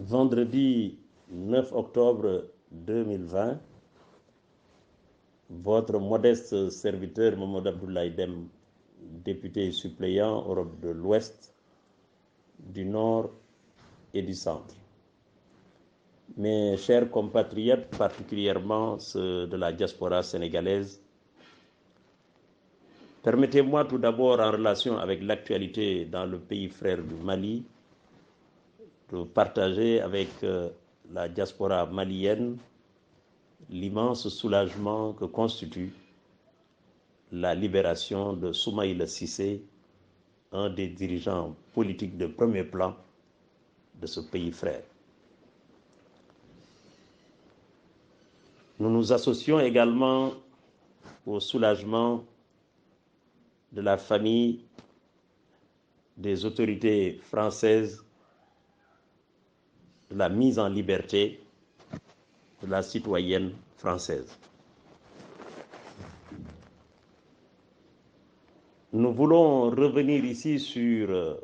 Vendredi 9 octobre 2020, votre modeste serviteur Mamadou Abdoulaye Dème, député suppléant Europe de l'Ouest, du Nord et du Centre. Mes chers compatriotes, particulièrement ceux de la diaspora sénégalaise, permettez-moi tout d'abord, en relation avec l'actualité dans le pays frère du Mali, de partager avec la diaspora malienne l'immense soulagement que constitue la libération de Soumaïla Cissé, un des dirigeants politiques de premier plan de ce pays frère. Nous nous associons également au soulagement de la famille des autorités françaises de la mise en liberté de la citoyenne française. Nous voulons revenir ici sur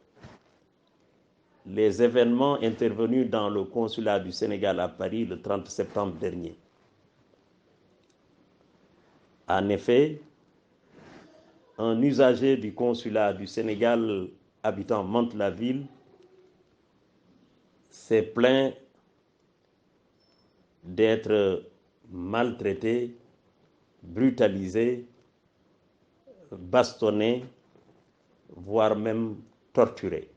les événements intervenus dans le consulat du Sénégal à Paris le 30 septembre dernier. En effet, un usager du consulat du Sénégal habitant Mantes-la-Ville s'est plaint d'être maltraité, brutalisé, bastonné, voire même torturé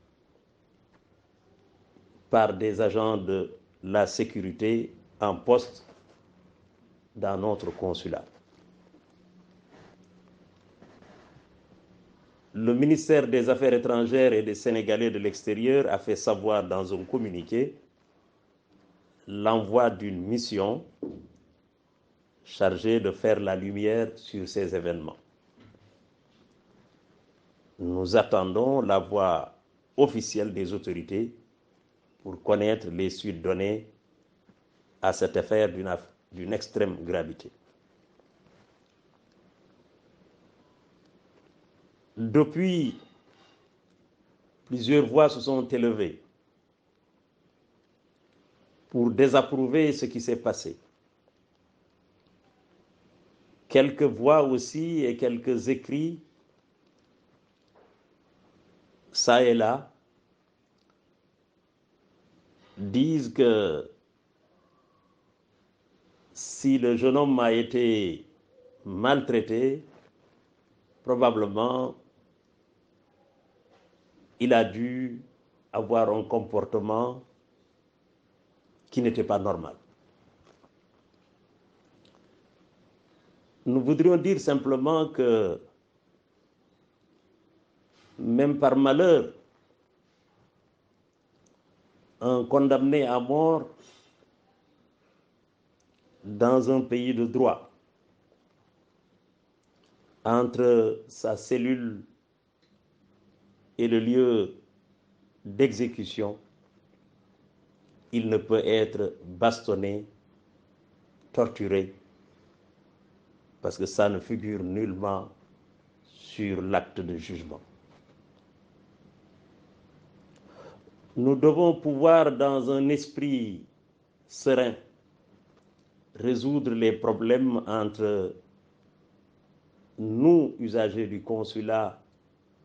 par des agents de la sécurité en poste dans notre consulat. Le ministère des Affaires étrangères et des Sénégalais de l'extérieur a fait savoir dans un communiqué l'envoi d'une mission chargée de faire la lumière sur ces événements. Nous attendons la voix officielle des autorités pour connaître les suites données à cette affaire d'une extrême gravité. Depuis, plusieurs voix se sont élevées pour désapprouver ce qui s'est passé. Quelques voix aussi et quelques écrits, ça et là, disent que si le jeune homme a été maltraité, probablement il a dû avoir un comportement qui n'était pas normal. Nous voudrions dire simplement que même par malheur, un condamné à mort dans un pays de droit, entre sa cellule et le lieu d'exécution, il ne peut être bastonné, torturé, parce que ça ne figure nullement sur l'acte de jugement. Nous devons pouvoir, dans un esprit serein, résoudre les problèmes entre nous, usagers du consulat,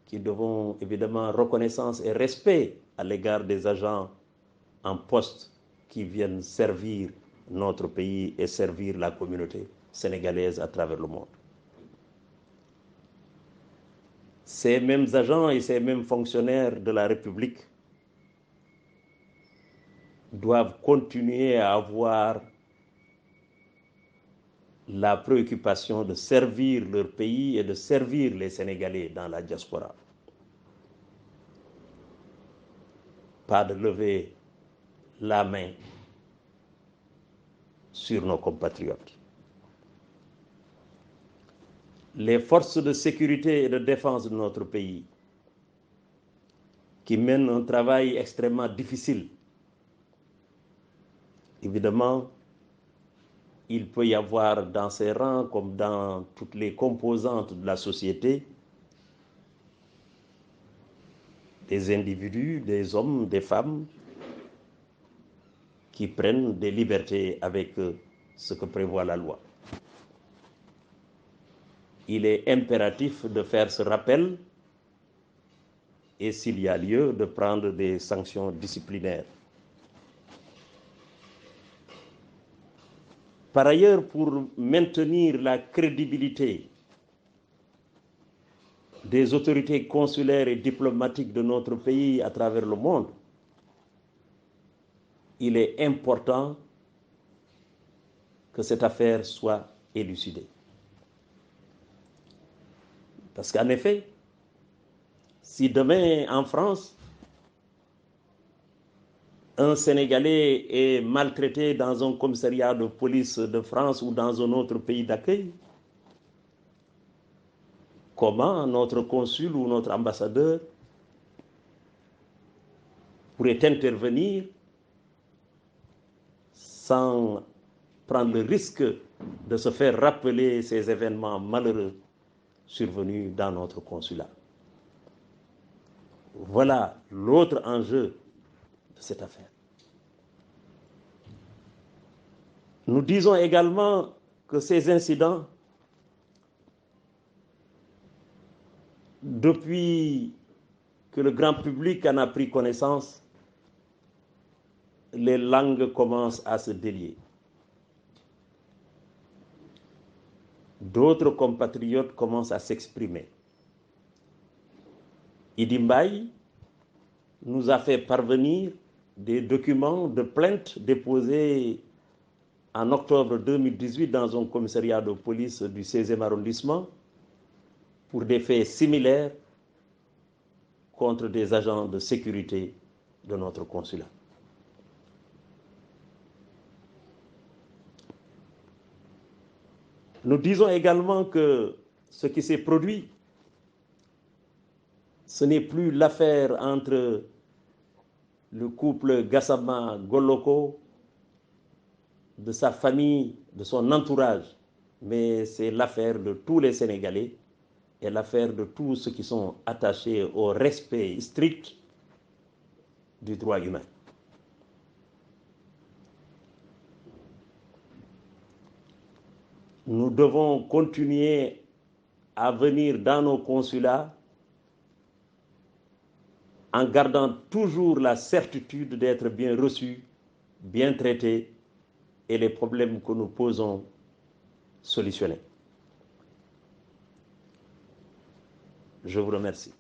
qui devons évidemment reconnaissance et respect à l'égard des agents en poste qui viennent servir notre pays et servir la communauté sénégalaise à travers le monde. Ces mêmes agents et ces mêmes fonctionnaires de la République doivent continuer à avoir la préoccupation de servir leur pays et de servir les Sénégalais dans la diaspora. Pas de lever la main sur nos compatriotes. Les forces de sécurité et de défense de notre pays, qui mènent un travail extrêmement difficile, évidemment, il peut y avoir dans ces rangs, comme dans toutes les composantes de la société, des individus, des hommes, des femmes, qui prennent des libertés avec ce que prévoit la loi. Il est impératif de faire ce rappel et s'il y a lieu de prendre des sanctions disciplinaires. Par ailleurs, pour maintenir la crédibilité des autorités consulaires et diplomatiques de notre pays à travers le monde, il est important que cette affaire soit élucidée. Parce qu'en effet, si demain en France, un Sénégalais est maltraité dans un commissariat de police de France ou dans un autre pays d'accueil, comment notre consul ou notre ambassadeur pourrait intervenir sans prendre le risque de se faire rappeler ces événements malheureux survenus dans notre consulat? Voilà l'autre enjeu de cette affaire. Nous disons également que ces incidents, depuis que le grand public en a pris connaissance, les langues commencent à se délier. D'autres compatriotes commencent à s'exprimer. Idi Mbaye nous a fait parvenir des documents de plainte déposés en octobre 2018 dans un commissariat de police du 16e arrondissement pour des faits similaires contre des agents de sécurité de notre consulat. Nous disons également que ce qui s'est produit, ce n'est plus l'affaire entre le couple Gassama-Goloko, de sa famille, de son entourage, mais c'est l'affaire de tous les Sénégalais et l'affaire de tous ceux qui sont attachés au respect strict du droit humain. Nous devons continuer à venir dans nos consulats en gardant toujours la certitude d'être bien reçus, bien traités et les problèmes que nous posons solutionnés. Je vous remercie.